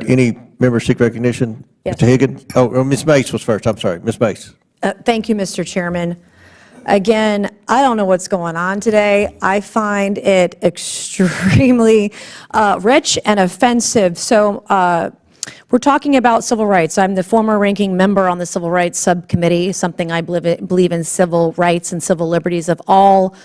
any member seek recognition? Yes. Mr. Higgins? Oh, Ms. Mace was first. I'm sorry. Ms. Mace. Thank you, Mr. Chairman. Again, I don't know what's going on today. I find it extremely rich and offensive. So we're talking about civil rights. I'm the former ranking member on the Civil Rights Subcommittee, something I believe in civil rights and civil liberties of all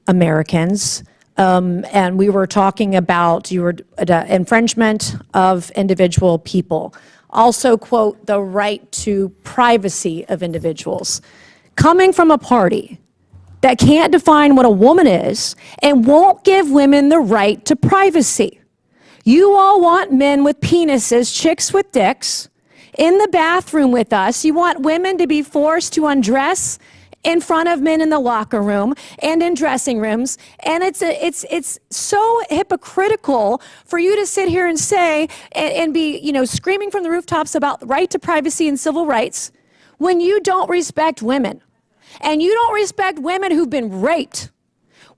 Americans. And we were talking about infringement of individual people. Also, quote, the right to privacy of individuals. Coming from a party that can't define what a woman is and won't give women the right to privacy. You all want men with penises, chicks with dicks, in the bathroom with us. You want women to be forced to undress in front of men in the locker room and in dressing rooms. And it's so hypocritical for you to sit here and say and be, screaming from the rooftops about the right to privacy and civil rights when you don't respect women. And you don't respect women who've been raped,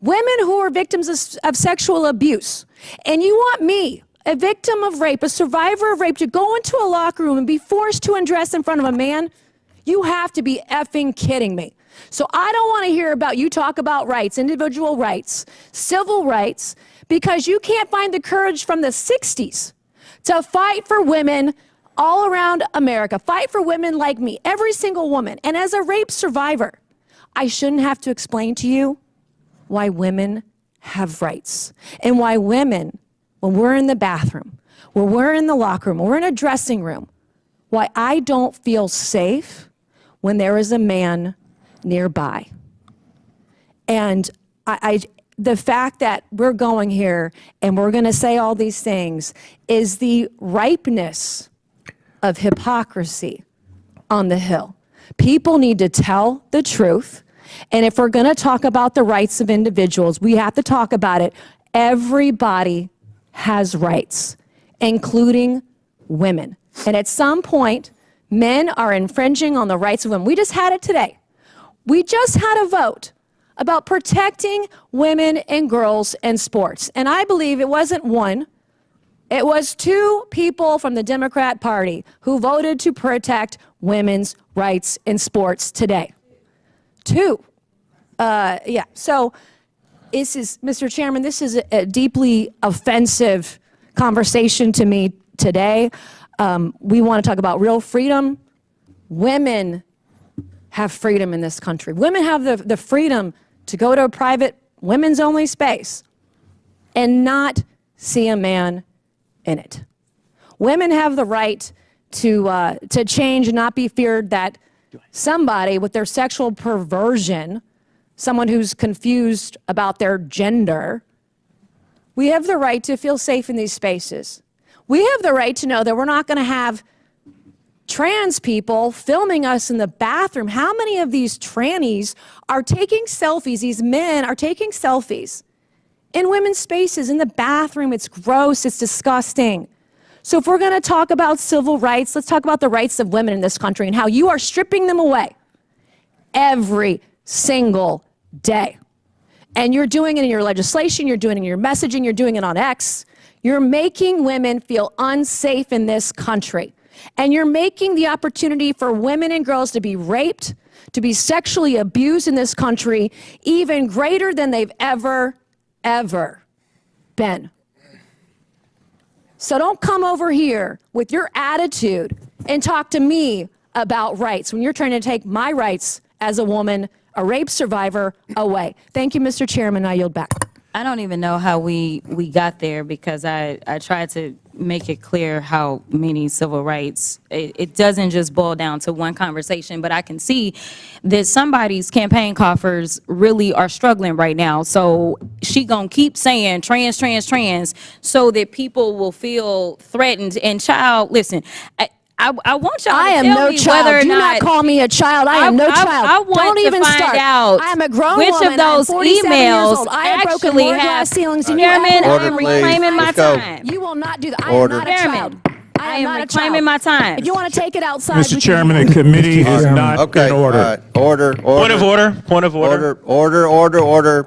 women who are victims of sexual abuse. And you want me, a victim of rape, a survivor of rape, to go into a locker room and be forced to undress in front of a man? You have to be effing kidding me. So I don't want to hear about you talk about rights, individual rights, civil rights, because you can't find the courage from the 60s to fight for women all around America, fight for women like me, every single woman. And as a rape survivor, I shouldn't have to explain to you why women have rights and why women, when we're in the bathroom, when we're in the locker room, when we're in a dressing room, why I don't feel safe when there is a man nearby. And the fact that we're going here and we're going to say all these things is the ripeness of hypocrisy on the Hill. People need to tell the truth. And if we're going to talk about the rights of individuals, we have to talk about it. Everybody has rights, including women. And at some point, men are infringing on the rights of women. We just had it today. We just had a vote about protecting women and girls in sports. And I believe it wasn't one, it was two people from the Democrat Party who voted to protect women's rights in sports today. Two. So this is, Mr. Chairman, this is a deeply offensive conversation to me today. We want to talk about real freedom. Women have freedom in this country. Women have the freedom to go to a private women's only space and not see a man in it. Women have the right to change and not be feared that somebody with their sexual perversion, someone who's confused about their gender, we have the right to feel safe in these spaces. We have the right to know that we're not going to have trans people filming us in the bathroom. How many of these trannies are taking selfies? These men are taking selfies in women's spaces, in the bathroom. It's gross. It's disgusting. So if we're going to talk about civil rights, let's talk about the rights of women in this country and how you are stripping them away every single day. And you're doing it in your legislation, you're doing it in your messaging, you're doing it on X. You're making women feel unsafe in this country. And you're making the opportunity for women and girls to be raped, to be sexually abused in this country even greater than they've ever been. So don't come over here with your attitude and talk to me about rights when you're trying to take my rights as a woman, a rape survivor, away. Thank you, Mr. Chairman. I yield back. I don't even know how we got there because I tried to make it clear how many civil rights, it doesn't just boil down to one conversation, but I can see that somebody's campaign coffers really are struggling right now. So she gonna keep saying trans, trans, trans so that people will feel threatened. And child, listen, I want y'all to tell me whether or Do not call me a child. I am no child. I want Don't to even find start. out I am a grown which woman. of those emails I have broken actually more have. glass ceilings than Chairman, you I have. am reclaiming my Let's go. time. You will not do that. I Order. am not a child. I am not a reclaiming child. my time. If you want to take it outside, Mr. Chairman, the committee is not Okay. in order. Order. Point of order. Point of order. Order.